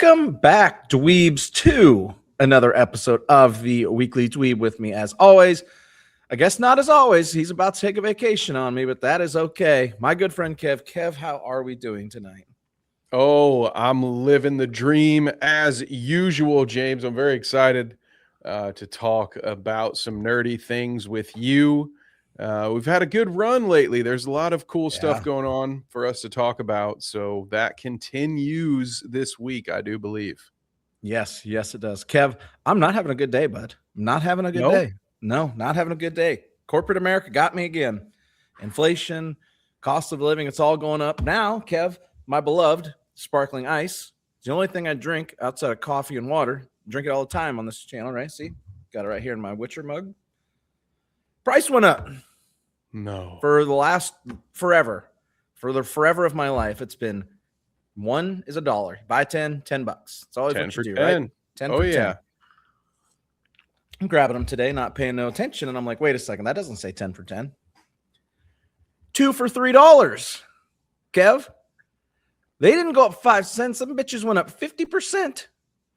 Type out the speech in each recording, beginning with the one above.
Welcome back, dweebs, to another episode of the Weekly Dweeb. With me, as always, I guess not as always, he's about to take a vacation on me, but that is okay. My good friend Kev. Kev, how are we doing tonight? Oh, I'm living the dream as usual, James. I'm very excited to talk about some nerdy things with you. We've had a good run lately. There's a lot of cool stuff going on for us to talk about. So that continues this week, I do believe. Yes, it does. Kev, I'm not having a good day, bud. I'm not having a good day. No, not having a good day. Corporate America got me again. Inflation, cost of living, it's all going up. Now, Kev, my beloved sparkling ice, it's the only thing I drink outside of coffee and water. I drink it all the time on this channel, right? See? Got it right here in my Witcher mug. Price went up. No. For the last forever. For the forever of my life, it's been one is $1. Buy 10, $10. It's always 10 what you do, 10. right? 10 for 10. Yeah. I'm grabbing them today, not paying no attention, and I'm like, wait a second, that doesn't say 10 for 10. 2 for $3. Kev, they didn't go up 5 cents. Some bitches went up 50%.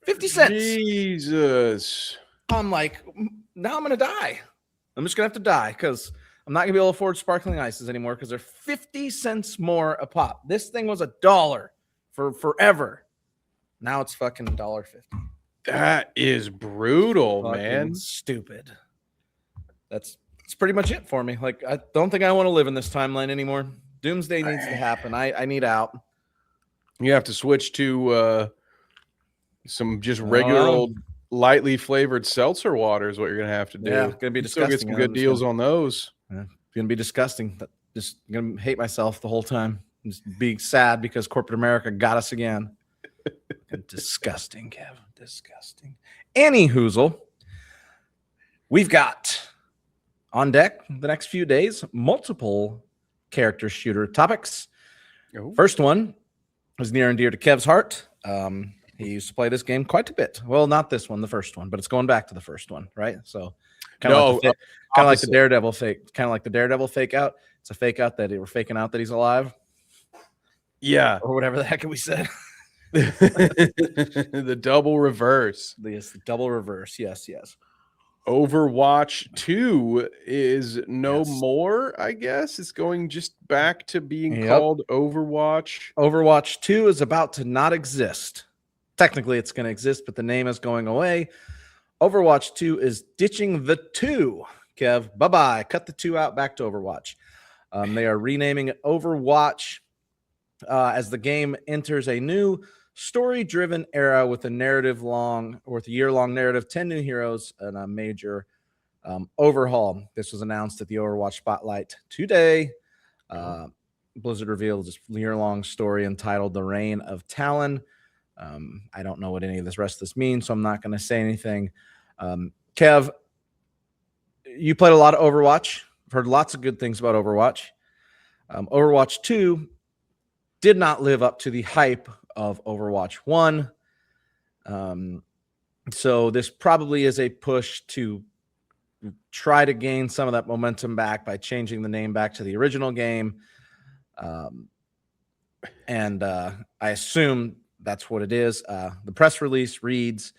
50 cents. Jesus. I'm like, now I'm going to die. I'm just going to have to die because I'm not going to be able to afford sparkling ices anymore because they're 50 cents more a pop. This thing was $1 for forever. Now it's fucking $1.50. That is brutal, fucking man. Stupid. That's pretty much it for me. Like, I don't think I want to live in this timeline anymore. Doomsday needs to happen. I need out. You have to switch to some just regular old lightly flavored seltzer water is what you're going to have to do. Yeah, it's going to be disgusting. Still get some good deals on those. Yeah, it's going to be disgusting. Just going to hate myself the whole time. Just be sad because corporate America got us again. Disgusting, Kevin. Disgusting. Any hoozle, we've got on deck the next few days multiple character shooter topics. Oh. First one is near and dear to Kev's heart. He used to play this game quite a bit. Well, not this one, the first one, but it's going back to the first one, right? So kind of like the Daredevil fake, kind of like the Daredevil fake out. It's a fake out that we're faking out that he's alive. Yeah. Or whatever the heck we said. The double reverse. Yes, the double reverse. Yes. Overwatch 2 is no more, I guess. It's going just back to being called Overwatch. Overwatch 2 is about to not exist. Technically, it's going to exist, but the name is going away. Overwatch 2 is ditching the 2. Kev, bye-bye. Cut the 2 out, back to Overwatch. They are renaming it Overwatch as the game enters a new story-driven era with a year-long narrative, 10 new heroes, and a major overhaul. This was announced at the Overwatch Spotlight today. Blizzard revealed this year-long story entitled The Reign of Talon. I don't know what any of this rest of this means, so I'm not going to say anything. Kev, you played a lot of Overwatch. I've heard lots of good things about Overwatch. Overwatch 2 did not live up to the hype of Overwatch 1. So this probably is a push to try to gain some of that momentum back by changing the name back to the original game. And I assume that's what it is. The press release reads,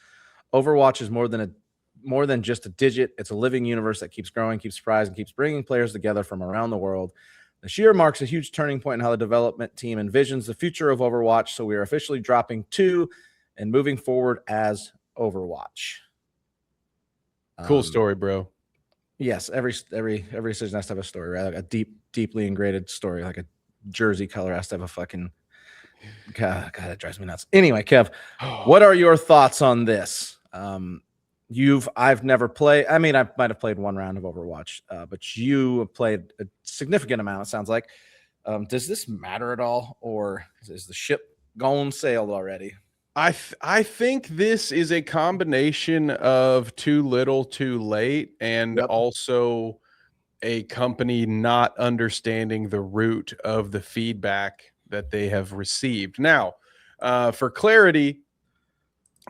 Overwatch is more than just a digit. It's a living universe that keeps growing, keeps surprising, keeps bringing players together from around the world. This year marks a huge turning point in how the development team envisions the future of Overwatch, so we are officially dropping 2 and moving forward as Overwatch. Cool story, bro. Yes, every season has to have a story, right? Like a deeply ingrained story, like a jersey color has to have a fucking God, that drives me nuts. Anyway, Kev, what are your thoughts on this? I've never played. I mean, I might have played one round of Overwatch, but you have played a significant amount, it sounds like. Does this matter at all, or is the ship gone sailed already? I think this is a combination of too little, too late, and also a company not understanding the root of the feedback that they have received. Now, for clarity,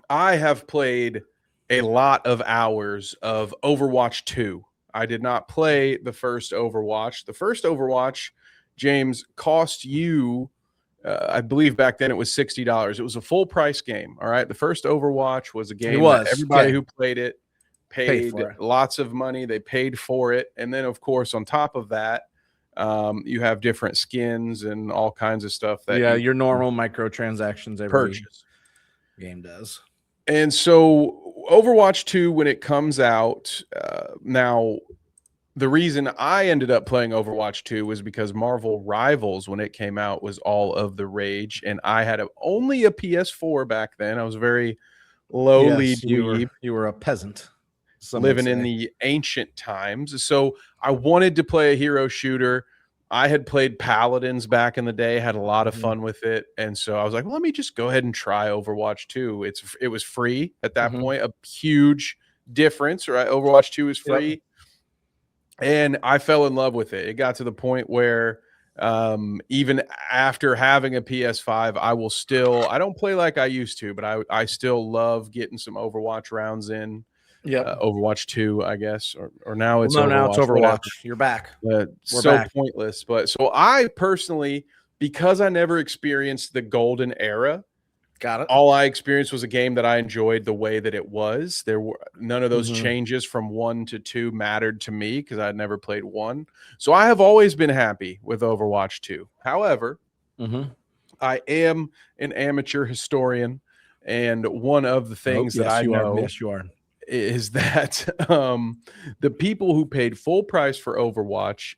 I have played a lot of hours of Overwatch 2. I did not play the first Overwatch. The first Overwatch, James, cost you I believe back then it was $60. It was a full price game. All right. The first Overwatch was a game was. that everybody Okay. who played it paid lots of money. They paid for it. And then, of course, on top of that, you have different skins and all kinds of stuff that your normal microtransactions every purchase game does. And so Overwatch 2, when it comes out, now the reason I ended up playing Overwatch 2 was because Marvel Rivals, when it came out, was all of the rage. And I had only a PS4 back then. I was very lowly dweeb. You were a peasant. Living in the ancient times. So I wanted to play a hero shooter. I had played Paladins back in the day, had a lot of fun with it. And so I was like, well, let me just go ahead and try Overwatch 2. It was free at that point, a huge difference, right? Overwatch 2 is free. And I fell in love with it. It got to the point where even after having a PS5, I don't play like I used to, but I still love getting some Overwatch rounds in. Overwatch 2, I guess, or now it's now it's Overwatch. Whatever. You're back. We're back. Pointless. But so I personally, because I never experienced the golden era, got it. All I experienced was a game that I enjoyed the way that it was. There were none of those changes from 1 to 2 mattered to me because I'd never played 1. So I have always been happy with Overwatch 2. However, I am an amateur historian, and one of the things that I know is that the people who paid full price for Overwatch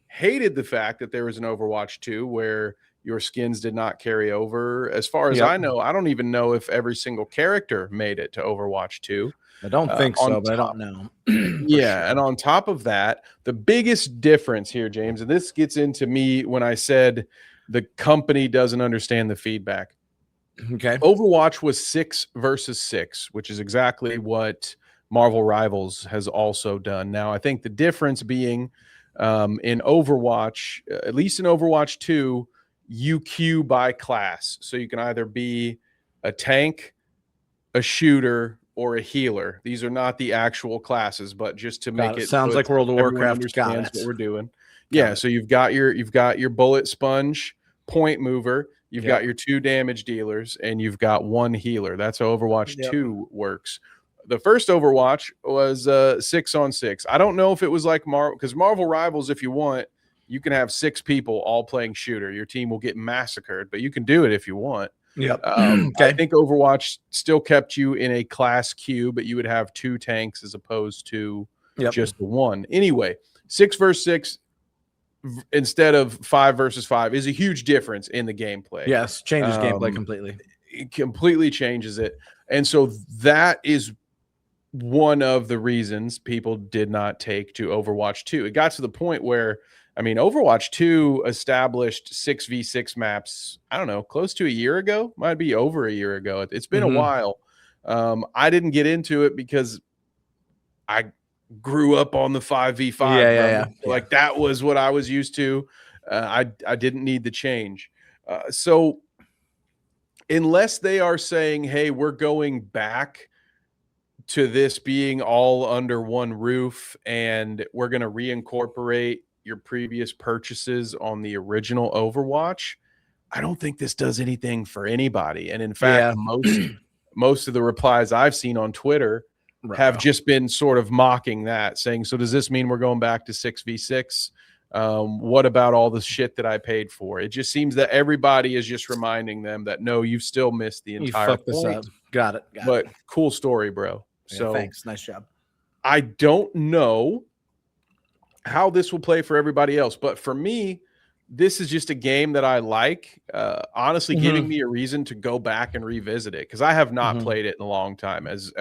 hated the fact that there was an Overwatch 2 where your skins did not carry over. As far as I know, I don't even know if every single character made it to Overwatch 2. I don't think so, but I don't know. Yeah, and on top of that, the biggest difference here, James, and this gets into me when I said the company doesn't understand the feedback. Okay. Overwatch was 6 versus 6, which is exactly what Marvel Rivals has also done. Now, I think the difference being in Overwatch, at least in Overwatch 2, you queue by class. So you can either be a tank, a shooter, or a healer. These are not the actual classes, but just to make it sounds so like World of Warcraft understands what we're doing. Yeah, so you've got your bullet sponge, point mover, you've got your 2 damage dealers, and you've got 1 healer. That's how Overwatch 2 works. The first Overwatch was 6 on 6. I don't know if it was like Marvel, because Marvel Rivals, if you want, you can have 6 people all playing shooter. Your team will get massacred, but you can do it if you want. I think Overwatch still kept you in a class queue, but you would have 2 tanks as opposed to just the 1. Anyway, 6 versus 6 instead of 5 versus 5 is a huge difference in the gameplay. Yes, changes gameplay completely. It completely changes it. And so that is one of the reasons people did not take to Overwatch 2. It got to the point where, I mean, Overwatch 2 established 6v6 maps, I don't know, close to a year ago, might be over a year ago. It's been a while. I didn't get into it because I grew up on the 5v5. Like that was what I was used to. I didn't need the change. So unless they are saying, hey, we're going back to this being all under one roof and we're going to reincorporate your previous purchases on the original Overwatch, I don't think this does anything for anybody. And in fact, most of the replies I've seen on Twitter have just been sort of mocking that, saying, so does this mean we're going back to 6v6? What about all the shit that I paid for? It just seems that everybody is just reminding them that, no, you've still missed the entire point. This up. Got it. But cool story, bro. So thanks. Nice job. I don't know how this will play for everybody else, but for me, this is just a game that I like, honestly, giving me a reason to go back and revisit it, because I have not played it in a long time. As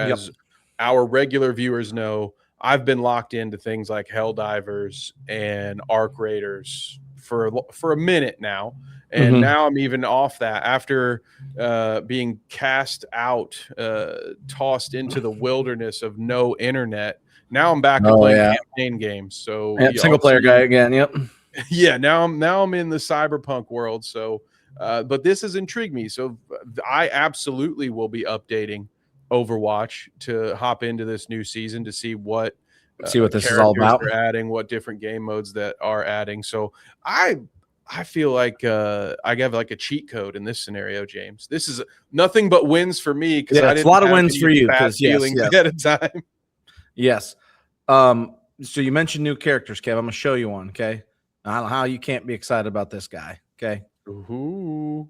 our regular viewers know, I've been locked into things like Helldivers and Arc Raiders for a minute now, and now I'm even off that after being cast out, tossed into the wilderness of no internet. Now I'm back to playing campaign games. So single player guy again. Yeah, now I'm in the cyberpunk world. So, but this has intrigued me. So I absolutely will be updating Overwatch to hop into this new season to see what this is all about. They're adding, what different game modes that are adding. So I I feel like I have like a cheat code in this scenario, James. This is nothing but wins for me because I it's a didn't lot of have wins any for you bad because yes, feelings ahead of time. yes. So you mentioned new characters, Kev. I'm gonna show you one. Okay, I don't know how you can't be excited about this guy. Okay, Ooh.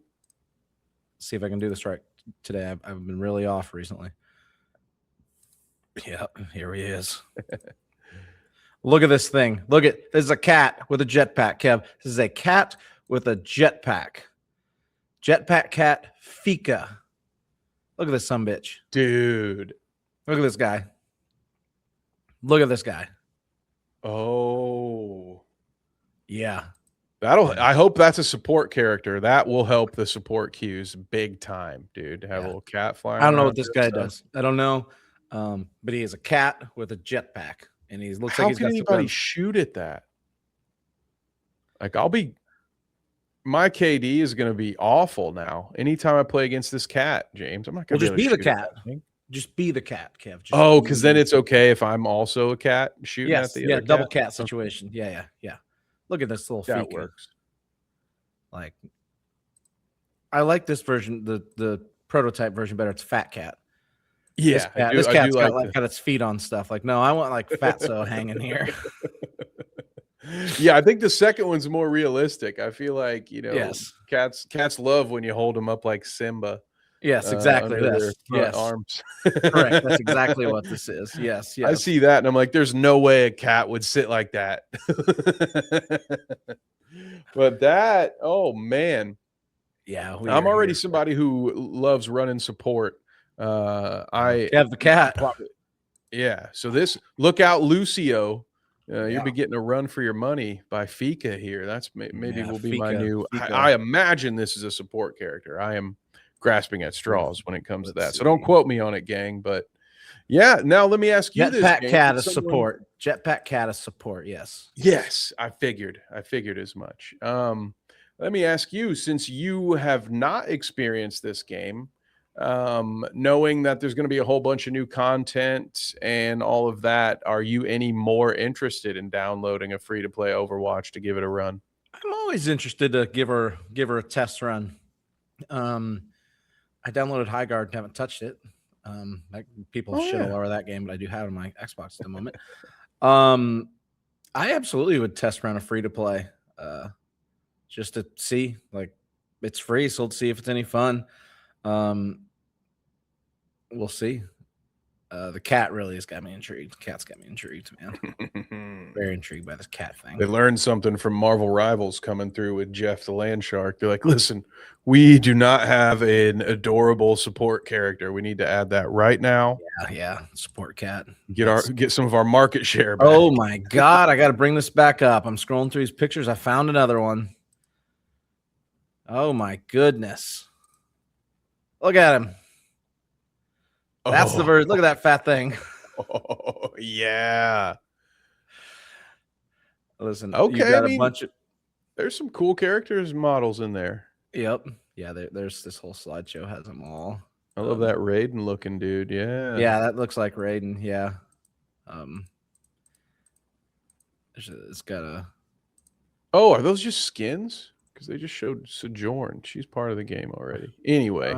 see if I can do this right today. I've been really off recently. Yep, here he is. Look at this thing. Look at this is a cat with a jetpack, Kev. This is a cat with a jetpack. Jetpack cat Fika. Look at this sumbitch. Dude. Look at this guy. Look at this guy. Oh. Yeah. I hope that's a support character. That will help the support queues big time, dude. To have a little cat flying. I don't know what this guy does. I don't know. But he is a cat with a jetpack. And he looks like he's got some anybody guns. shoot at that? Like my KD is going to be awful now. Anytime I play against this cat, James, I'm not going to just be the cat. Just be the cat, Kev. Because then it's okay if I'm also a cat shooting at the other double cat situation. Okay. Yeah. Look at this little that Fika. works. Like, I like this version, the prototype version better. It's Fat Cat. Yeah, this cat's got its feet on stuff. Like, no, I want like Fatso hanging here. Yeah, I think the second one's more realistic. I feel like, yes, cats love when you hold them up like Simba. Yes, exactly. Yes, arms. Correct. That's exactly what this is. Yes. I see that, and I'm like, there's no way a cat would sit like that. But that, oh man, yeah, I'm already somebody who loves running support. I have the cat. Yeah. So look out, Lucio. You'll be getting a run for your money by Fika here. That's maybe will be my new. I imagine this is a support character. I am grasping at straws when it comes to that. So don't quote me on it, gang. But yeah, now let me ask you this. Jetpack cat is support. Jetpack cat is support. Yes. Yes, I figured as much. Let me ask you, since you have not experienced this game, knowing that there's going to be a whole bunch of new content and all of that, are you any more interested in downloading a free-to-play Overwatch to give it a run? I'm always interested to give her a test run. I downloaded High Guard and haven't touched it. People shit all over that game, but I do have it on my Xbox at the moment. I absolutely would test run a free-to-play just to see. Like, it's free, so let's see if it's any fun. We'll see. The cat really has got me intrigued. The cat's got me intrigued, man. Very intrigued by this cat thing. They learned something from Marvel Rivals coming through with Jeff the Land Shark. They're like, listen, we do not have an adorable support character. We need to add that right now. Yeah. Support cat. Get some of our market share back. Oh my God. I got to bring this back up. I'm scrolling through these pictures. I found another one. Oh my goodness. Look at him. That's the version. Look at that fat thing. Oh, yeah. Listen, okay. There's some cool characters models in there. Yep. Yeah, there's this whole slideshow has them all. I love that Raiden looking dude. Yeah. Yeah, that looks like Raiden. Yeah. It's got a. Oh, are those just skins? Because they just showed Sojourn. She's part of the game already. Anyway,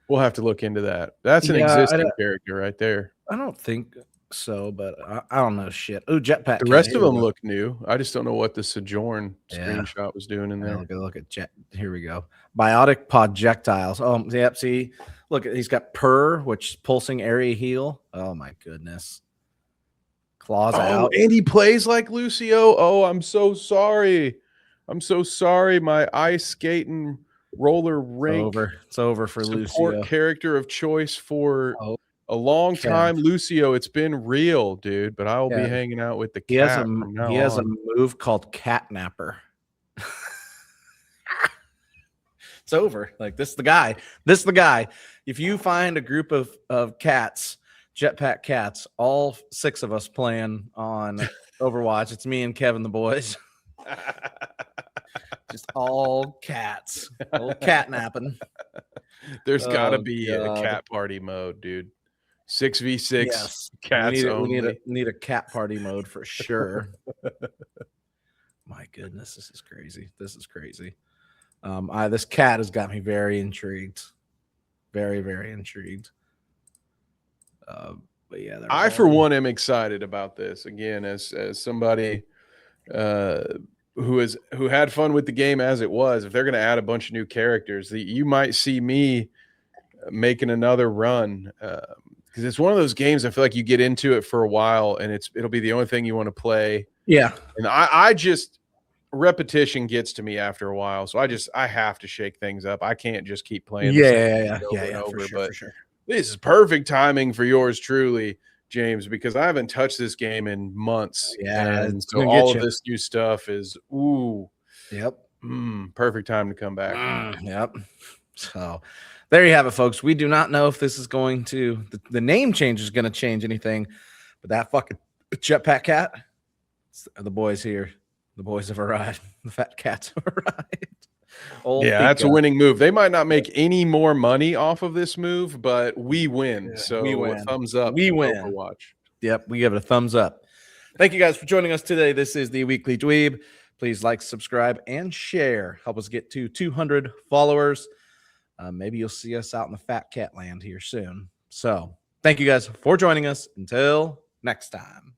we'll have to look into that. That's an existing character right there. I don't think so, but I don't know shit. Oh, jetpack. The rest of them look new. I just don't know what the Sojourn screenshot was doing in there. Look at jet. Here we go. Biotic projectiles. Oh, yep. See, look, he's got purr, which is pulsing area heal. Oh my goodness. Claws out. And he plays like Lucio. Oh, I'm so sorry. My ice skating roller rink. It's over for support Lucio. Character of choice for a long time, Lucio. It's been real, dude. But I will be hanging out with the cat. He has a move called Catnapper. It's over. Like, this is the guy. If you find a group of cats, jetpack cats, all 6 of us playing on Overwatch, it's me and Kevin the boys. Just all cats. Old cat napping. There's got to be a cat party mode, dude. 6v6 cats only. We need a cat party mode for sure. My goodness, this is crazy. This is crazy. This cat has got me very intrigued. Very, very intrigued. But yeah, I for one am excited about this again as somebody who had fun with the game as it was. If they're going to add a bunch of new characters, you might see me making another run because it's one of those games I feel like you get into it for a while and it'll be the only thing you want to play. Yeah, and I just repetition gets to me after a while, so I have to shake things up. I can't just keep playing. Yeah, over. For sure. This is perfect timing for yours truly, James, because I haven't touched this game in months. Yeah, and so all of this new stuff is perfect time to come back. Yep. So there you have it, folks. We do not know if this is going to the name change is going to change anything, but that fucking jetpack cat, the boys here, the boys have arrived. The fat cats have arrived. That's a winning move. They might not make any more money off of this move, but we win. So we win. Thumbs up. We win. Overwatch. Yep, we give it a thumbs up. Thank you guys for joining us today. This is the Weekly Dweeb. Please like, subscribe, and share. Help us get to 200 followers. Maybe you'll see us out in the fat cat land here soon. So thank you guys for joining us. Until next time.